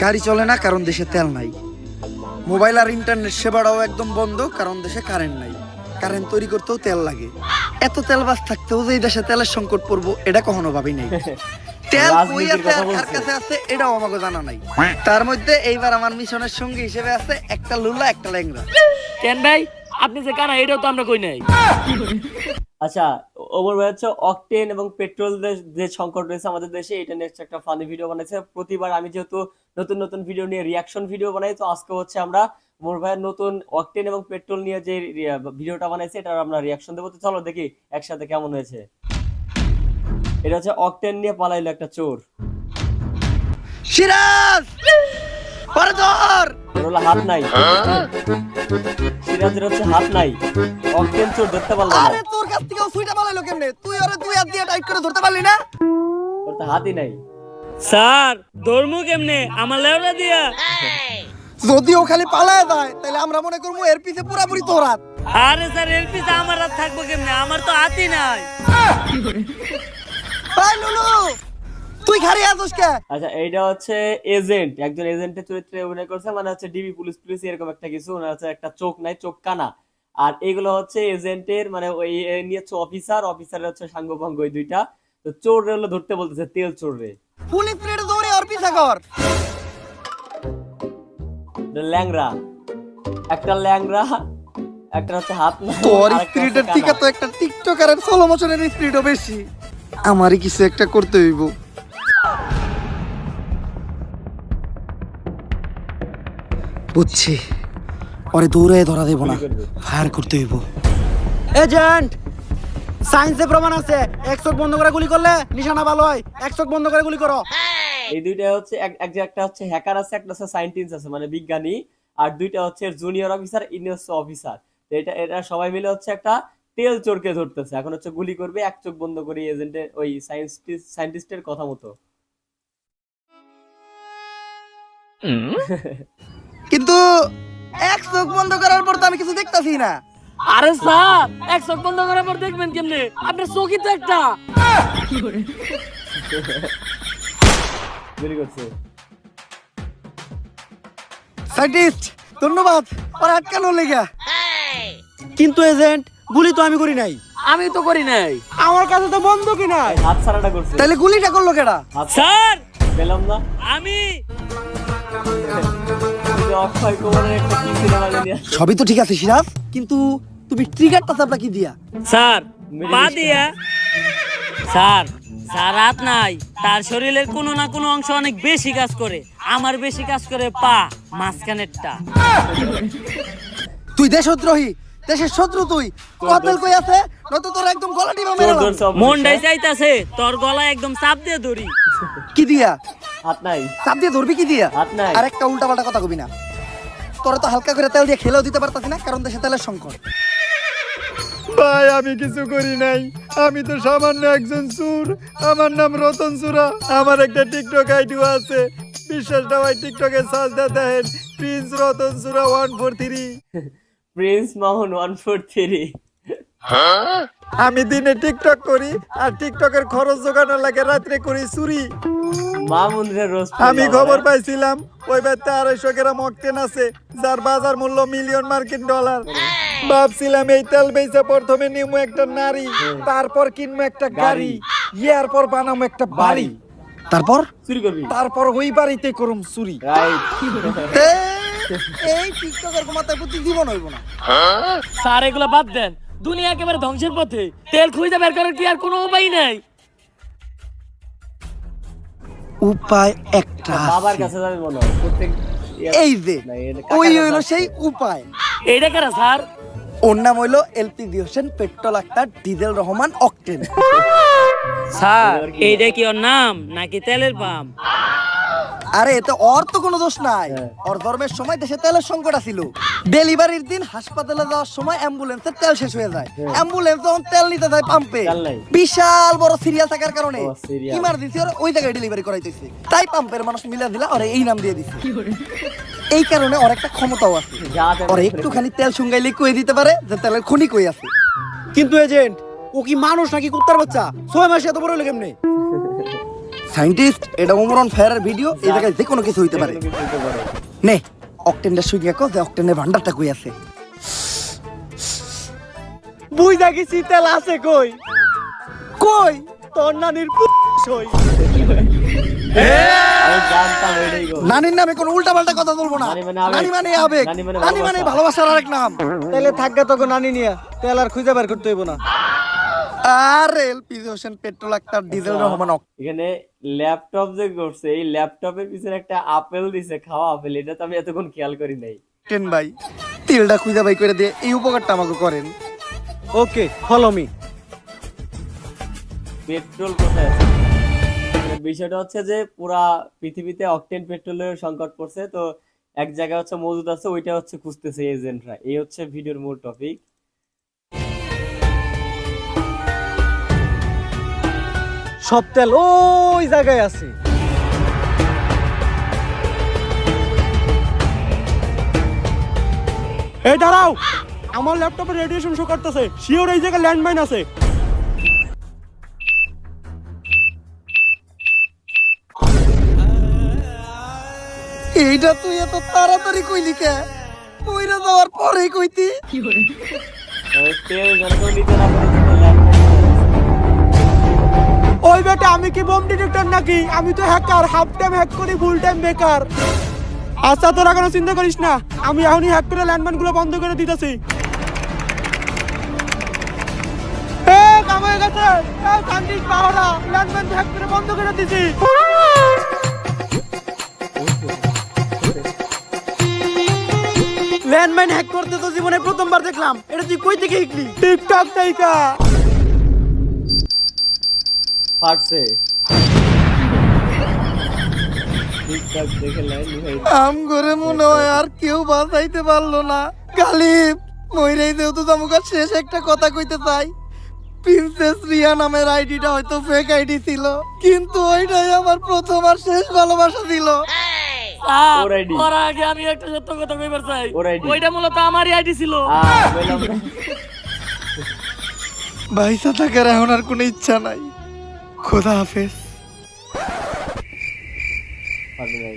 গাড়ি চলে না কারণ দেশে তেল নাই। মোবাইল আর ইন্টারনেট সেবাটাও একদম বন্ধ কারণ দেশে কারেন্ট নাই। কারেন্ট তৈরি করতেও তেল লাগে। এত তেল বাস থাকতেও যে এই দেশে তেলের সংকট পড়বো এটা কখনো ভাবি নাই। তেল কই আছে আর কার কাছে আছে এটাও আমাকে জানা নাই। তার মধ্যে এইবার আমার মিশনের সঙ্গী হিসেবে আছে একটা লুলা একটা ল্যাংড়া। কেন ভাই আপনি যে কারা এটাও তো আমরা কই নাই। আচ্ছা, ওমর ভাই হচ্ছে অকটেন এবং পেট্রোল যে সংকট রয়েছে আমাদের দেশে, এটা নিয়ে একটা ফানি ভিডিও বানাইছে। প্রতিবার আমি যেহেতু নতুন নতুন ভিডিও নিয়ে রিয়াকশন ভিডিও বানাই, তো আজকে হচ্ছে আমরা ওমর ভাইয়ের নতুন অকটেন এবং পেট্রোল নিয়ে যে ভিডিওটা বানাইছে এটার আমরা রিয়াকশন দেবো। তো চলো দেখি একসাথে কেমন হয়েছে। এটা হচ্ছে অকটেন নিয়ে পালাইলো একটা চোর। সিরাজ পরে ধর। এর হলো হাত নাই, সিরাজের হচ্ছে হাত নাই, অকটেন চোর ধরতে পারলো না। আরে তোর কাছ থেকে সুইটা পালাইলো কেমনে? তুই আরে দুই হাত দিয়ে টাইট করে ধরতে পারলি না? ওর তো হাতই নাই। স্যার ধর্মু কেমনে আমার লেওলা দিয়া? যদিও খালি পালায় যায় তাহলে আমরা মনে করবো এর পিছে পুরাপুরি তোর হাত। আরে স্যার এর পিছে আমার হাত থাকবো কেমনে? আমার তো হাতই নাই। ভাই লুলু তুই খালি আছিস কে? আচ্ছা, এইটা হচ্ছে এজেন্ট, একজন এজেন্টের চরিত্রে অভিনয় করছে, মানে হচ্ছে ডিবি পুলিশ পুলিশ এরকম একটা কিছু। ওনার হচ্ছে একটা চোখ নাই, চোখ কানা। আর এইগুলো হচ্ছে এজেন্টের, মানে ওই নিয়ে হচ্ছে অফিসার, অফিসারের হচ্ছে সাঙ্গপাঙ্গ ওই দুইটা। তো চোর রে হলো ধরতে বলতেছে, তেল চোর রে। পুলিশ রেডে দৌড়ে ওর পিছে কর। ল্যাংরা, একটা ল্যাংরা, একটা হচ্ছে হাত নাই, তোর আরেকটা হচ্ছে স্পিরিটের কানা। থেকে তো একটা টিকটকারের সোলো মোশনের স্পিরিটও বেশি। আমারই কিছু একটা করতে হইব। বুঝছি, পরে দৌড়ে ধরা দেব না, ফায়ার করতে হইব। এজেন্ট সায়েন্সে প্রমাণ আছে এক চোখ বন্ধ করে গুলি করলে নিশানা ভালো হয়। এক চোখ বন্ধ করে গুলি করো। এই দুইটা হচ্ছে একটা হচ্ছে হ্যাকার আছে, একটা হচ্ছে সায়েন্টিস্ট আছে মানে বিজ্ঞানী, আর দুইটা হচ্ছে জুনিয়র অফিসার, ইনি হচ্ছে অফিসার। তো এটা সবাই মিলে হচ্ছে একটা তেল চোরকে ধরতেছে। এখন হচ্ছে গুলি করবে এক চোখ বন্ধ করে এজেন্টের ওই সায়েন্টিস্টের কথা মতো। কিন্তু এক চোখ বন্ধ করার পর তো আমি কিছু দেখতাছি না। আরে স্যার এক চোখ বন্ধ করার পর দেখবেন কেমনে? আপনার চোখই তো একটা। গুলি করছে। সায়েন্টিস্ট ধন্যবাদ আর আটকানো লেগা। কিন্তু এজেন্ট গুলি তো আমি করি নাই। আমি তো করি নাই। আমার কাছে তো বন্দুকই নাই। হাত ছাড়াটা করছে। তাহলে গুলিটা করলো কেডা? স্যার পেলাম না। আমি অক্ষয় কুমারের একটা কি সিনেমা জানি আছে। সবই তো ঠিক আছে সিরাজ, কিন্তু তুমি ট্রিগারটা চাপলা কি দিয়া? স্যার পা দিয়া। স্যার স্যার হাত নাই, তার শরীরের কোনো না কোনো অংশ অনেক বেশি কাজ করে। আমার বেশি কাজ করে পা, মাঝখানেরটা। তুই দেশদ্রোহী, দেশের শত্রু তুই। কতল কই আছে? নয়তো তোর একদম গলা টিপা চোর মেরে ধরছে অফিসার। মনটাই চাইতাছে তোর গলায় একদম চাপ দিয়ে ধরি। কি দিয়া? হাত নাই। চাপ দিয়ে ধরবি কি দিয়া? হাত নাই। আর একটা উল্টাপাল্টা কথা কবি না। তোরা তো হালকা করে তেল দিয়ে খেলেও দিতে পারতাছি না কারণ দেশে তেলের সংকট। ভাই আমি কিছু করি নাই, আমি তো সামান্য একজন চোর। আমার নাম রতন চূড়া। আমার একটা টিকটক আইডিও আছে, বিশ্বাসটা ভাই টিকটকে সার্চ দিয়ে দেখেন, প্রিন্স রতন চূড়া 143। প্রিন্স মামুন 143। আমি দিনে টিকটক করি আর টিকটকের খরচ জোগানোর লাগে রাত্রে করি চুরি। মামুন রে রোজ আমি খবর পাইছিলাম ওই বাড়িতে 250 গ্রাম অকটেন আছে যার বাজার মূল্য $1,000,000 মার্কিন। ভাবছিলাম এই তেল বেচে প্রথমে নিমু একটা নারী, তারপর কিনবো একটা গাড়ি, এরপর বানাবো একটা বাড়ি, তারপর চুরি করবি। তারপর ওই বাড়িতে করুম চুরি। রাইট। এই টিকটকের মাথায় প্রতি জীবন হইব না। স্যার এগুলো বাদ দেন, দুনিয়া একেবারে ধ্বংসের পথে। তেল খুঁজে বের করার কি আর কোনো উপায় নাই? উপায় একটা বাবার আছে। কাছে যাবে মনে হয় প্রত্যেক এই যে না, এর ওই কাকার হইলো কাছে সেই আছে। উপায়। এইটা কারা স্যার? ওর নাম হইলো LPG Hossain petrol Akhtar diesel Rahman octane. Sir এইটা কি ওর নাম নাকি তেলের পাম্প? আরে এতে ওর তো কোনো দোষ নাই। হ্যাঁ। ওর ধর্মের সময় দেশে তেলের সংকট ছিল। ডেলিভারির দিন হাসপাতালে যাওয়ার সময় অ্যাম্বুলেন্সের তেল শেষ হয়ে যায়। অ্যাম্বুলেন্স যখন তেল নিতে যায় পাম্পে, তেল নাই। বিশাল বড় সিরিয়াল থাকার কারণে ও, serial। ইমার্জেন্সি ওর ওই জায়গায় ডেলিভারি করাইতেছে। তাই পাম্পের মানুষ মিলে দিলা ওরে এই নাম দিয়ে দিছে। এই কারণে ওর একটা ক্ষমতাও আছে। যা তেল ওর একটুখানি তেল শুঙ্গাইলে কই দিতে পারে যে তেলের খনি কই আছে। কিন্তু এজেন্ট ও কি মানুষ নাকি কুত্তার বাচ্চা? 6 মাসে এত বড় হলো কেমনে? সায়েন্টিস্ট, এটা ওমরন ফায়ারের ভিডিও, এই জায়গায় যে কোনো কিছু হইতে পারে। কোনো কিছু হতে পারে। নে অক্টেনটা শুইয়া কো যে অক্টেনের ভান্ডারটা কই আছে। বুঝা গেছি তেল আছে কই? কই? তোর নানির সই। আমি জানতাম এটাই গো। নানির নামে কোনো উল্টাপাল্টা কথা বলবো না। নানি মানে আবেগ। নানি মানে আবেগ, নানি মানে নানি মানে ভালোবাসা। ভালোবাসার আরেক নাম। তাইলে থাকগা তোকে নানি নিয়া তেল আর খুঁজে বের করতে হইব না। আর LP Hossain petrol Akhtar diesel Rahman এখানে ল্যাপটপ যে করছে, এই ল্যাপটপের পিছনে একটা আপেল দিছে, খাওয়া আপেল, এটা তো আমি এতক্ষণ খেয়াল করি নাই। অক্টেন ভাই তেলটা খুঁজে বাই করে দিয়ে এই উপকারটা আমাকে করেন। ওকে, ফলো মি। পেট্রোল কোথায় আছে? মানে বিষয়টা হচ্ছে যে পুরা পৃথিবীতে অকটেন পেট্রোলের সংকট পড়ছে, তো এক জায়গায় হচ্ছে মজুদ আছে, ওইটা হচ্ছে খুঁজতেছে এজেন্টরা। এই হচ্ছে ভিডিওর মূল টপিক। সব তেল ওই জায়গায় আছে। এই দাঁড়াও, আমার ল্যাপটপে রেডিয়েশন শো করতেছে, শিওর এই জায়গায় ল্যান্ডমাইন আছে। এইটা তুই এত তাড়াতাড়ি কইলি কে? কইরা যাওয়ার পরেই কইতি। তেল যখন নিতে না পারে তখন ল্যাপটপ। ওই বেটা, আমি কি বোম ডিটেক্টর নাকি? আমি তো হ্যাকার, হাফ টাইম হ্যাক করি, ফুল টাইম বেকার। আচ্ছা, তোরা কোনো চিন্তা করিস না, আমি এখনই হ্যাক করে ল্যান্ডমাইন গুলো বন্ধ করে দিতেছি। কাম হয়ে গেছে, সায়েন্টিস্ট পাহারা ল্যান্ডমাইন হ্যাক করে বন্ধ করে দিছি। ল্যান্ডমাইন হ্যাক করতে তো জীবনে প্রথমবার দেখলাম। এটা তুই কই থেকে শিখলি? টিকটক তাইকা ফাটছে। টিকটক দেখে লাইন হয়ে আম করে মনে হয় আর কেউ বাঁচাইতে পারলো না। গালিব মইরাই যেহেতু তামুকার শেষ একটা কথা কইতে চাই। প্রিন্সেস রিয়া নামের আইডিটা হয়তো ফেক আইডি ছিল, কিন্তু ওইটাই আমার প্রথম আর শেষ ভালোবাসা ছিল। ওর ID। ওর আগে আমি একটা সত্য কথা কইবার চাই। ওর ID। ওইটা মূলত আমারই আইডি ছিল। বললাম না। ভাইসা থাকার এখন আর কোনো ইচ্ছা নাই। খোদা হাফেজ। ফাটে নাই।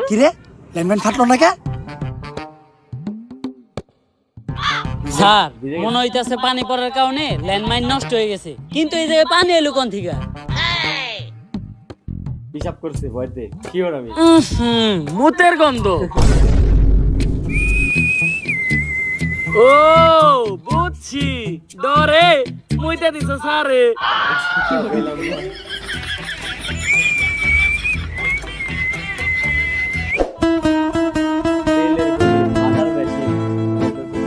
কিরে ল্যান্ডমাইন ফাটলো না কে? স্যার, মনে হইতাছে পানি পড়ার কারণে ল্যান্ডমাইন নষ্ট হয়ে গেছে, কিন্তু এই জায়গায় পানি এলো কোন থেকে? হিসাব করছে ভয়তে, শিওর আমি। মুতের গন্ধ। ও বুঝছি, ডরে মুইতে দিছ স্যারে। বললাম না। তেলের গুলি, আদার মেশিন,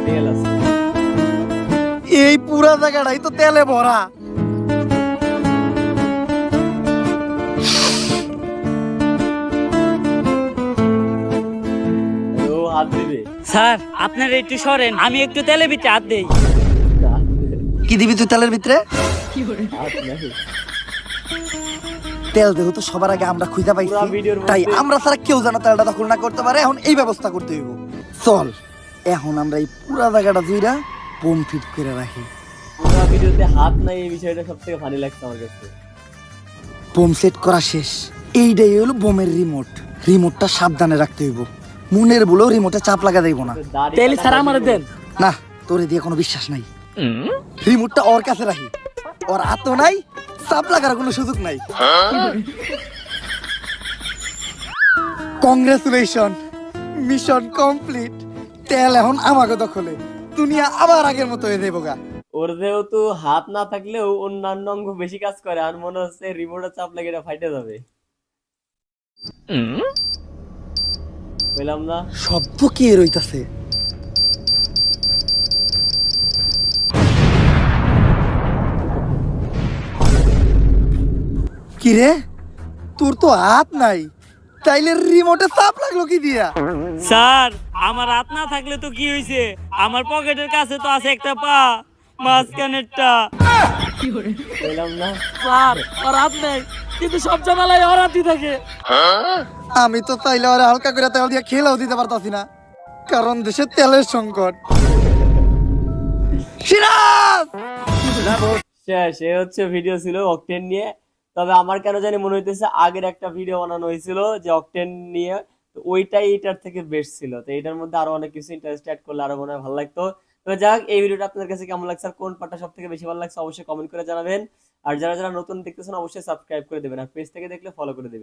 তেল আছে। এই পুরা জায়গাটাই তো তেলে ভরা। ও হাত দিবে। স্যার, আপনার একটু সরেন, আমি একটু তেলে ভিতরে হাত দেই। কি দিবি তুই তেলের ভিতরে? হাত নাই। তেল দেহ তো সবার আগে আমরা খুঁজে পাইছি, পুরা ভিডিওর মধ্যে- তাই আমরা ছাড়া কেউ যেন তেলটা দখল না করতে পারে। এখন এই ব্যবস্থা করতে হইব। চল এখন আমরা এই পুরা জায়গাটা জুইরা বোম ফিট করে রাখি। পুরো ভিডিওতে হাত নাই, এই বিষয়টা সবথেকে ফানি লাগছে আমার কাছে। বোম সেট করা শেষ। এইটাই হলো বোমের রিমোট। রিমোটটা সাবধানে রাখতে হইব। মনের বলেও রিমোটে চাপ লাগা যাইব না। দাড়ি তেল কাটা স্যার আমার ভিডিও। দেন। না, তোরে দিয়ে কোনো বিশ্বাস নাই। রিমোটটা ওর কাছে রাখি। ওর হাতও নাই, চাপ লাগার কোনো সুযোগ নাই। Congratulation, mission complete. তেল এখন আমাকে দখলে। দুনিয়া আবার আগের মতো হয়ে যাবো গা। ওর যেহেতু হাত না থাকলেও অন্যান্য অঙ্গ বেশি কাজ করে, আর মনে হচ্ছে রিমোটের চাপ লাগে এটা ফাইটে যাবে। বললাম না। শব্দ কে রইতাছে? কিরে, তোর তো হাত নাই, তাইলে রিমোটে চাপ লাগলো কি দিয়া? স্যার, আমার হাত না থাকলে তো কি হইছে, আমার পকেটের কাছে তো আছে একটা পা, মাঝখানেরটা। বললাম না। স্যার, ওর হাত নেই, কিন্তু সব জামালাই ওর হাতই থাকে। আমি তো চাইলে ওরা হালকা করে তেল দিয়ে খেলাও দিতে পারতাছি না, কারণ দেশে তেলের সংকট। সিরাজ! শেষ এ হচ্ছে ভিডিও ছিল অকটেন নিয়ে। তবে আমার কেন জানি মনে হইতেছে আগের একটা ভিডিও বানানো হয়েছিল যে অকটেন নিয়ে, তো ওইটাই এটার থেকে বেস্ট ছিল। তো এটার মধ্যে আরো অনেক কিছু ইন্টারেস্ট অ্যাড করলে আরো মনে হয় ভালো লাগতো। তো যাক, এই ভিডিওটা আপনার কাছে কেমন লাগছে আর কোন পার্টটা সব থেকে বেশি ভালো লাগছে অবশ্যই কমেন্ট করে জানাবেন। আর যারা যারা নতুন দেখতেছেন অবশ্যই সাবস্ক্রাইব করে দেবেন, আর পেজ থেকে দেখলে ফলো করে দেবেন।